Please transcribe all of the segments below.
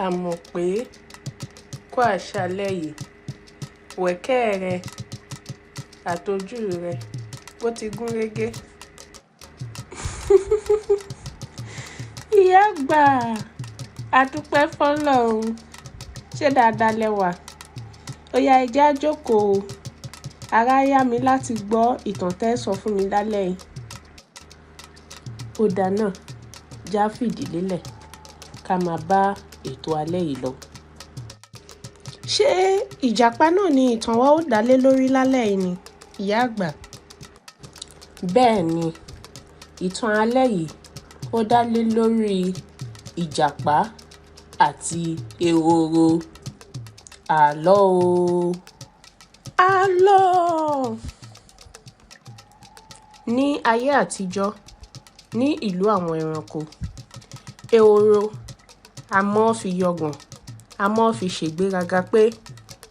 a mọ̀ pé kú àṣálẹ́ yìí wẹ̀kẹ́ rẹ àtojú rẹ bó ti gún régé. Ìyá àgbà a dúpẹ́ fọ́lọ́run, ṣé dáadáa lẹ wà? Ó yá ẹ jẹ́ á jókòó, ara yá mi láti gbọ́ ìtàn tẹ́ sọ fún mi lálẹ́ yìí. Ó dáa náà, já fìdí lélẹ̀ ká máa bá ètò alẹ́ yìí lọ. Ṣé ìjàpá náà ni ìtàn wa ó dálé lórí lálẹ́ yìí ni, ìyá àgbà? Bẹ́ẹ̀ ni, ìtàn alẹ́ yìí ó dálé lórí ìjàpá àti ehoro. Àlọ́ o, àlọ́! Ní ayé àtijọ́, ní ìlú àwọn ẹranko, ehoro a mọ́ fi yangàn, a mọ́ fi ṣègbéraga pé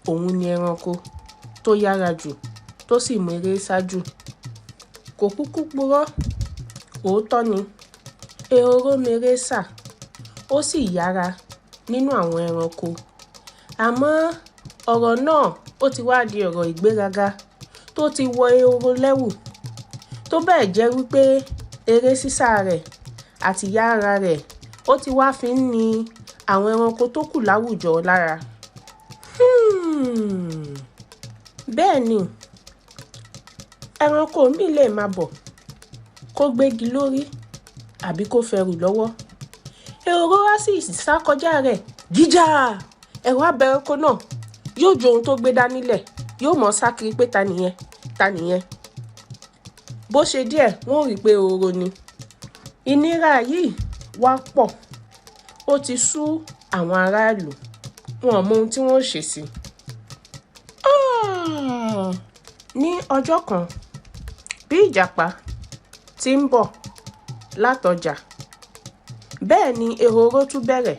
òun ni ẹranko tó yára jù tó sì mèrè sá jù. Kò kúkú purọ́, òótọ́ ni, ehoro mèrè sá, ó sì yára nínú àwọn ẹranko. Àmọ́ ọ̀rọ̀ náà ó ti wá di ọ̀rọ̀ ìgbéraga tó ti wọ ehoro lẹ́wù, tó bẹ́ẹ̀ jẹ́ wípé eré sísá rẹ̀ àti yára rẹ̀ ó ti wá fi ń ni àwọn ẹranko tó kù láwùjọ lára. Bẹ́ẹ̀ ni, ẹranko míì lè máa bọ̀ kó gbégi lórí àbí kó fẹrù lọ́wọ́. Ehoro á sì sá kọjá rẹ̀ jíjà. Ẹ̀rù á bá ẹranko náà, yóò ju ohun tó gbé dání lẹ̀, yóò mọ̀ sá kiri pé ta nìyẹn, ta nìyẹn. Bó ṣe díẹ̀, wọ́n rí i pé ehoro ni. Ìnira yìí wá pọ̀, ó ti sú àwọn aráàlú, wọn ò mọ ohun tí wọ́n ṣe sí. Ní ọjọ́ kan, bí ìjàpá ti ń bọ̀ látọjà, bẹ́ẹ̀ ni ehoro tún bẹ̀rẹ̀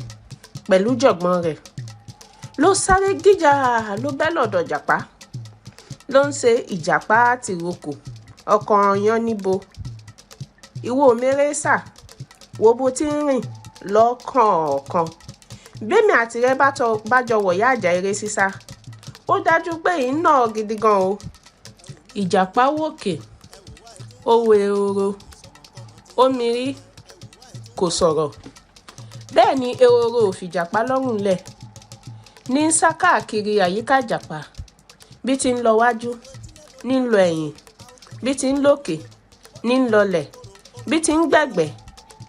pẹ̀lú jọ̀gbọ́n rẹ̀. Ló sáré gíjà, ló bẹ́ lọ́dọ̀ ìjàpá, ló ń ṣe ìjàpá tìrókò ọkàn yan níbo. Ìwọ mèrè sá, wo bó ti ń rìn lọ́kọ̀ọ̀kan. Bẹ́ẹ̀mi àti rẹ bá jọ wọ̀yá àjà eré sísá, ó dájú pé iná gidi gan o. Ìjàpá wòkè, ó wo ehoro, ó mirí, kò sọ̀rọ̀. Bẹ́ẹ̀ ni ehoro ò fìjàpá lọ́rùn lẹ̀, ní ń sá káàkiri àyíká ìjàpá, bí ti ń lọ wájú, ní ń lọ ẹ̀yìn, bí ti ń lókè, ní ń lọlẹ̀, bí ti ń gbẹ̀gbẹ̀,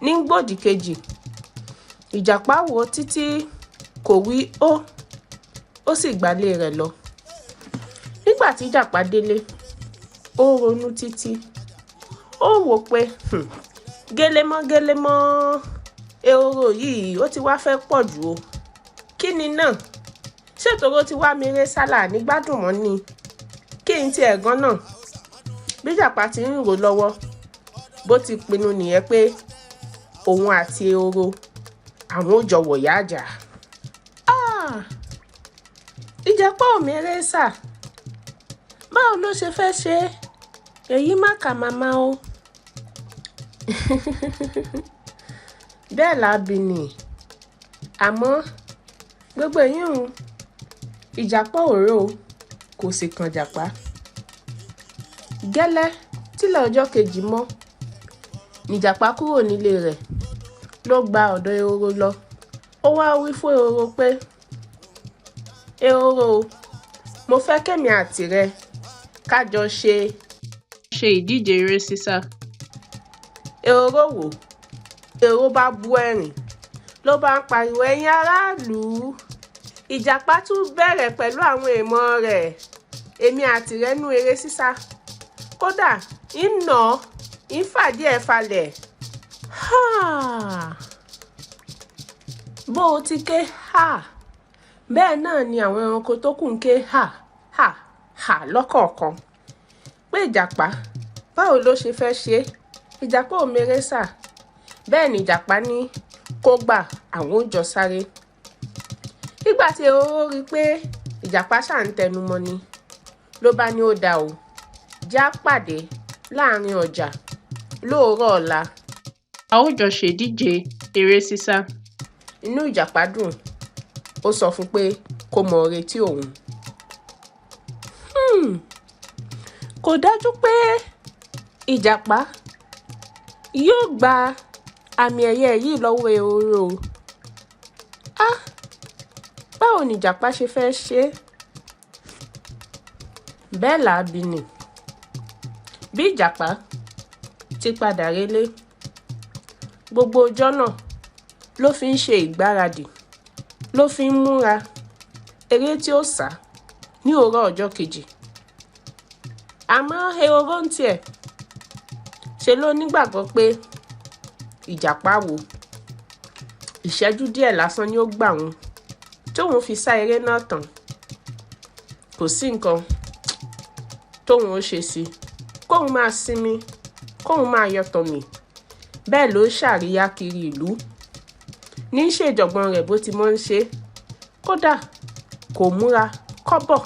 ní ń gbòdì kejì. Ìjàpá wò títí kò wí ó sì gbálé rẹ̀ lọ. Nígbà tí ìjàpá délé, ó ronú títí, ó wò pé gélémọ́ ehoro yìí ó ti wá fẹ́ pọ̀ jù o. Kí ni náà? Ṣé tòró ti wá mèrè sálà ní gbádùn mọ́ ni? Kí n ti ẹ̀gán náà? Bí ìjàpá ti ń rò lọ́wọ́, bó ti pinnu nìyẹn pé òun àti ehoro àwọn ò jọ wọ̀yá àjà. Ìjàpá ò mèrè sá, báwo ló ṣe fẹ́ ṣe? Èyí má kà màmá o. Bẹ́ẹ̀ lábí ni, àmọ́ gbogbo èyí ìjàpá ò rò ó, kò sì kan jàpá. Gẹ́lẹ́ tílẹ̀ ọjọ́ kejì mọ́, nìjàpá kúrò nílé rẹ̀, ló gba ọ̀dọ̀ ehoro lọ. Ó wá wí fún ehoro pé, ehoro, mo fẹ́ kẹ́mi àti rẹ ká jọ ṣe ìdíje eré sísá. Ehoro wò, ehoro bá bú ẹ̀rín, ló bá ń pariwo, ẹ̀yin aráàlú. Ìjàpá tún bẹ̀rẹ̀ pẹ̀lú àwọn èèmọ̀ rẹ̀, èmi àti rẹ nú eré sísá. Kódà ń fàdí ẹ̀ falẹ̀. Bó o ti ké ha, bẹ́ẹ̀ náà ni àwọn ẹranko tó kù ń ké ha lọ́kọ̀ọ̀kan. Pé ìjàpá, báwo ló ṣe fẹ́ ṣe? Ìjàpá ò mèrè sá. Bẹ́ẹ̀ ni ìjàpá ní kó gbà àwọn ó jọ sáré. Nígbà tí ehoro rí i pé ìjàpá ṣà ń tẹnu mọ́ ni, ló bá ní ó dá o, já pàdé láàrin ọjà lóòrọ̀ ọ̀la. A ó jọ ṣèdíje eré sísá. Inú ìjàpá dùn, ó sọ fún pé kó mọ retí òun. Kò dájú pé ìjàpá yóò gba àmì ẹ̀yẹ yìí lọ́wọ́ ehoro. Báwo ni ìjàpá ṣe fẹ́ ṣe? Bẹ́ẹ̀ làábi ni. Bí ìjàpá ti padà relé, gbogbo ọjọ́ náà ló fi ń ṣe ìgbáradì, ló fi ń múra eré tí ó sá ní òórọ̀ ọjọ́ kejì. Àmọ́ ehoro ń tiẹ̀ ṣe ló nígbàgbọ́ pé ìjàpá wo ìṣẹ́jú díẹ̀ lásán ni ó gbà wọ́n tóun fi sá eré náà tán. Kò sí nǹkan tóun ó ṣe sí, kóun máa sinmi, kóun máa yọ̀tọ̀ mì. Bẹ́ẹ̀ ló ṣàríyá kiri ìlú ní ṣèjọ̀gbọ̀n rẹ̀ bó ti mọ́ ń ṣe. Kódà kò múra kọ́bọ̀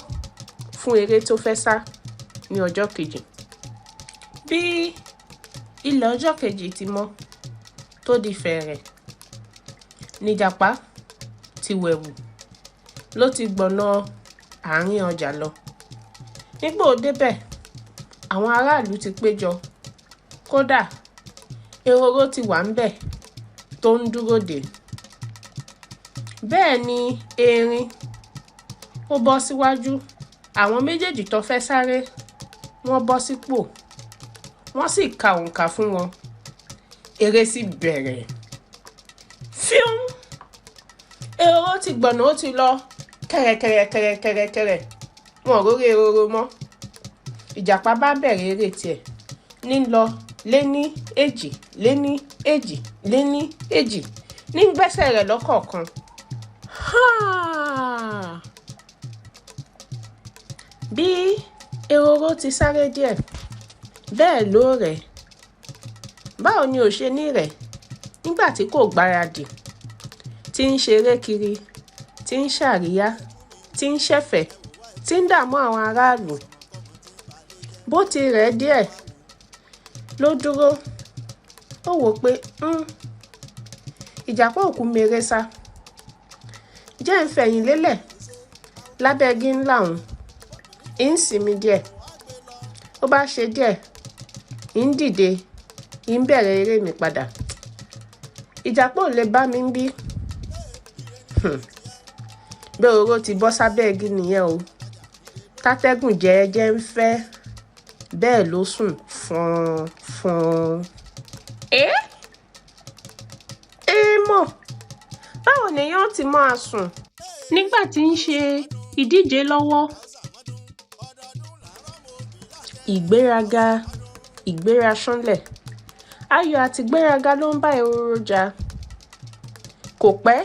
fún eré tó fẹ́ sá ní ọjọ́ kejì. Bí ilẹ̀ ọjọ́ kejì ti mọ́ tó di fẹ̀ẹ̀rẹ̀, ní ìjàpá ti wẹ̀wù ló ti gbọ̀nà àárín ọjà lọ. Nígbà ó débẹ̀, àwọn aráàlú ti péjọ. Kódà ehoro ti wà ńbẹ̀ tó ń dúró dè. Bẹ́ẹ̀ ni erin ó bọ́ síwájú. Àwọn méjèèjì tó fẹ́ sáré wọ́n bọ́ sípò, wọ́n sì ka òǹkà fún wọn. Eré sì bẹ̀rẹ̀. Fíún! Ehoro ti gbọ̀nà, ó ti lọ kẹ̀rẹ̀kẹ̀rẹ̀. Wọn ò rórí ehoro mọ́. Ìjàpá bá bẹ̀rẹ̀ eré tiẹ̀ ní lọ léní èjì, léní èjì, léní èjì, ní gbẹ́sẹ̀ rẹ̀ lọ́kọ̀ọ̀kan. Bí ehoro ti sáré díẹ̀, bẹ́ẹ̀ ló rẹ̀. Báwo ni ò ṣe ní rẹ̀ nígbà tí kò gbáradì, tí ń ṣeré kiri, tí ń ṣàríyá, tí ń ṣẹ̀fẹ̀, tí ń dààmú àwọn aráàlú. Bó ti rẹ̀ díẹ̀ ló dúró. Ó wò pé ìjàpá òkú mèrè sá. Jẹ́ ń fẹ̀yìn lélẹ̀ lábẹ́ igi ńlá òun, ń sinmi díẹ̀. Ó bá ṣe díẹ̀, ń dìde, ń bẹ̀rẹ̀ eré mi padà. Ìjàpá ò lè bá mi bí. Bí ehoro ti bọ́ sábẹ́ igi nìyẹn o. Tátẹ́gùn jẹ́ẹ́jẹ́ ń fẹ́. Bẹ́ẹ̀ ló sùn fọ́n. Èèmọ̀, báwo nìyẹn ti máa sùn nígbà tí ń ṣe ìdíje lọ́wọ́? Ìgbéraga, ìgbéraṣánlẹ̀, ayọ̀ àti ìgbéraga ló ń bá ehoro jà. Kò pẹ́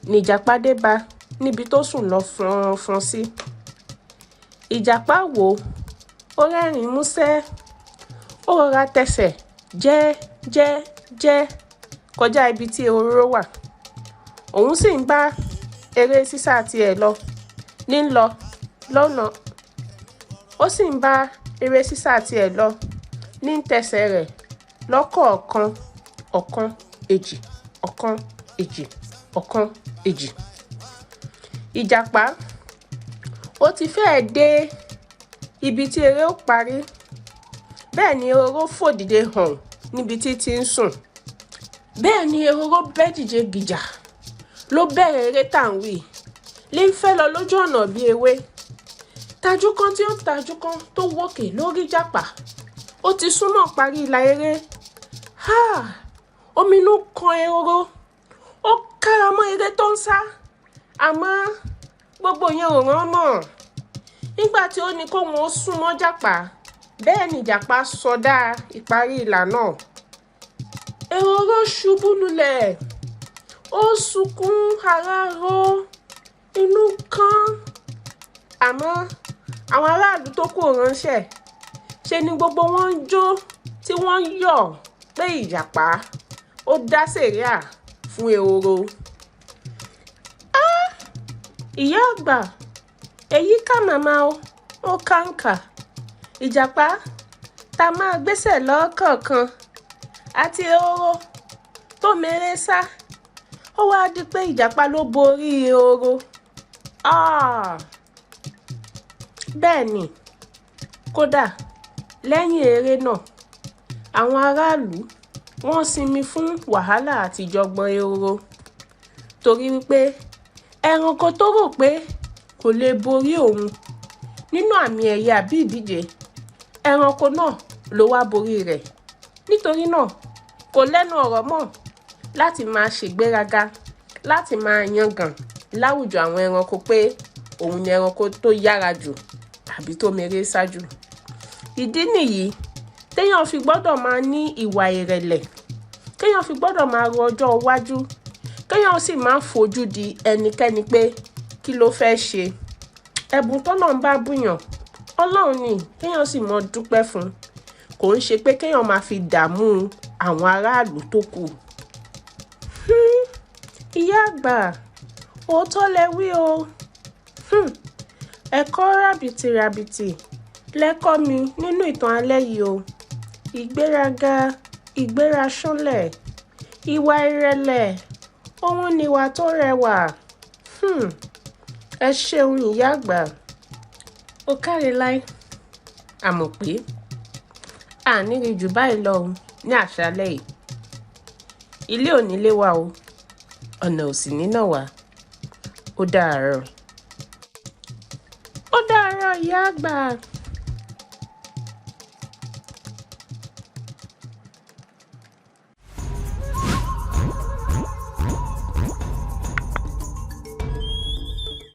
ní ìjàpá dé bá níbi tó sùn lọ fọ́n sí. Ìjàpá wò ó rẹ́rìn-ín músẹ́. Ó rọra tẹsẹ̀ jẹ́ kọjá ibi tí ehoro wà. Òun sì ń bá eré sísá tiẹ̀ lọ lọ́nà. Ó sì ń bá eré sísá tiẹ̀ lọ ní tẹsẹ̀ rẹ̀ lọ́kọ̀ọ̀kan, ọ̀kan èjì, ọ̀kan èjì, ọ̀kan èjì. Ìjàpá ó ti fẹ́ẹ̀ dé ibi tí eré ó parí. Bẹ́ẹ̀ ni ehoro fò dìde hàn níbi tí ti ń sùn. Bẹ́ẹ̀ ni ehoro bẹ́ dìde gìjà ló bẹ̀rẹ̀ eré tàǹwì. Lé ń fẹ́ lọ lójú ọ̀nà bí ewé. Tajú kan tí ó tajú kan tó wòkè lórí ìjàpá. Ó ti súnmọ́ parí ìlà eré. Ominú kan ehoro. Ó kára mọ́ eré tó ń sá. Àmọ́ gbogbo yẹn ò rán mọ́. Nígbà tí ó ní kóun ó súnmọ́ ìjàpá, bẹ́ẹ̀ ni ìjàpá sọdá ìparí ìlà náà. Ehoro ṣubú lulẹ̀. Ó sunkún, ara ro, inú kan. Àmọ́ àwọn aráàlú tó kù ránṣẹ́. Ṣe ni gbogbo wọn ń jó tí wọ́n ń yọ̀ pé ìjàpá ó dá sẹ̀ríà fún ehoro. Ìyá àgbà, èyí ká màmá ó kàǹkà. Ìjàpá tá máa gbésẹ̀ lọ́kọ̀ọ̀kan àti ehoro tó mèrè sá. ó wá di pé ìjàpá ló borí ehoro. Bẹ́ẹ̀ ni, kódà lẹ́yìn eré náà àwọn aráàlú wọ́n sinmi fún wàhálà àti ìjọ̀gbọ̀n ehoro torí wípé ẹranko tó rò pé kò lè borí òun nínú àmì ẹ̀yẹ àbí ìdíje, ẹranko náà ló wá borí rẹ̀. Nítorí náà kò lẹ́nu ọ̀rọ̀ mọ́ láti máa ṣègbéraga, láti máa yangàn láwùjọ àwọn ẹranko pé òun ni ẹranko tó yára jù àbí tó mèrè ṣáájú. Ìdí nìyí téèyàn fi gbọ́dọ̀ máa ní ìwà ìrẹ̀lẹ̀, kéèyàn fi gbọ́dọ̀ máa ro ọjọ́ iwájú, kéèyàn sì máa fojú di ẹnikẹ́ni pé kí ló fẹ́ ṣe. Ẹ̀bùn tọ́lọ́run bá bùyàn, Ọlọ́run ni kéèyàn sì mọ dúpẹ́ fún, kò ń ṣe pé kéèyàn máa fi dààmú àwọn aráàlú tó kù. Ìyá àgbà, òótọ́ lẹ wí o. Ẹ̀kọ́ ràbìtìràbìtì lẹ́kọ́ mi nínú ìtàn alẹ́ yìí o. Ìgbéraga, ìgbéraṣánlẹ̀, ìwà ìrẹ̀lẹ̀, òun níwà tó rẹwà. Ẹ ṣeun ìyá àgbà. Ó káre láé. Àmọ́ pé a ní rí jù báyìí lọ ní àṣálẹ́ yìí. Ilé ò ní lé wa o, ọ̀nà ò sì ní nà wá. Ó dàárọ̀. Ó dàárọ̀ ìyá àgbà.